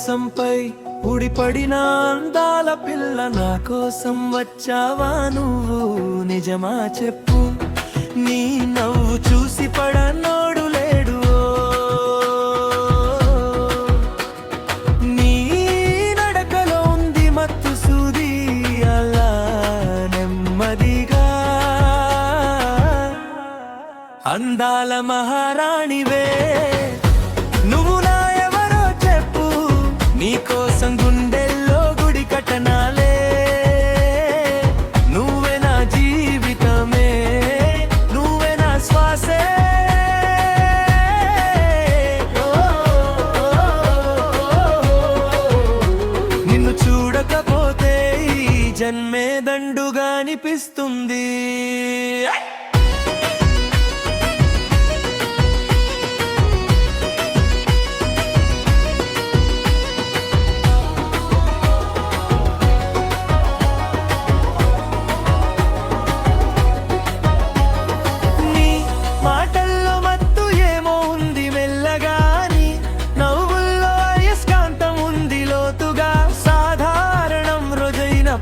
ఆకాశంపై ఉడిపడిన అందాల పిల్ల, నా కోసం వచ్చావా నువ్వు? నిజమా చెప్పు, నీ నవ్వు చూసి పడనోడు లేడు. నీ నడకలో ఉంది మత్తు సూది, అలా నెమ్మదిగా అందాల మహారాణివే. నువ్వు నా ఎవరో చెప్పు, నీకోసం గుండెల్లో గుడి కట్టనాలే. నువ్వే నా జీవితమే, నువ్వే నా శ్వాసే. నిన్ను చూడకపోతే ఈ జన్మే దండుగా అనిపిస్తుంది.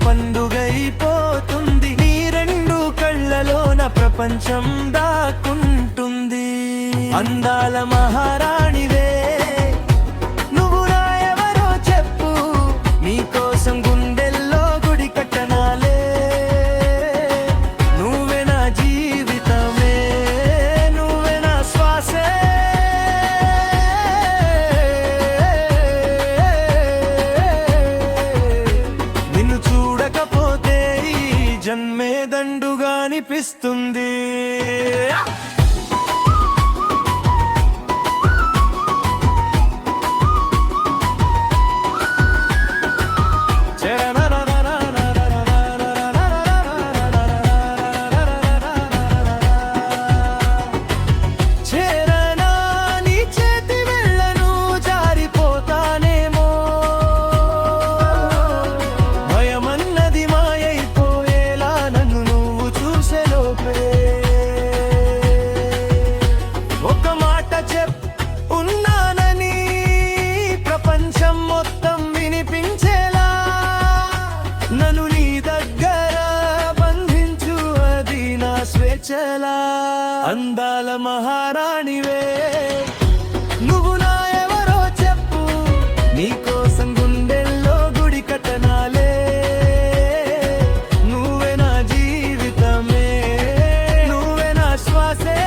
పండుగైపోతుంది, నీ రెండు కళ్ళలోన ప్రపంచం దాక్కుంటుంది. అందాల మహారాణివే, నువ్వు నా ఎవరో చెప్పు, నీకోసం గుండెల్లో గుడి కట్టనాలే. నువ్వే నా జీవితమే, నువ్వే నా శ్వాసే. నిన్ను చూడకపోతే ఈ జన్మే దండుగా అనిపిస్తుంది. నన్ను నీ దగ్గర బంధించు, అది నా స్వేచ్ఛలా. అందాల మహారాణివే, నువ్వు నా ఎవరో చెప్పు, నీకోసం గుండెల్లో గుడి కట్టనాలే. నువ్వే నా జీవితమే, నువ్వే నా శ్వాసే.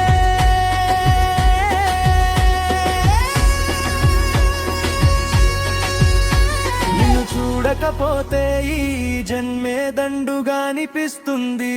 చూడకపోతే ఈ జన్మే దండుగా అనిపిస్తుంది.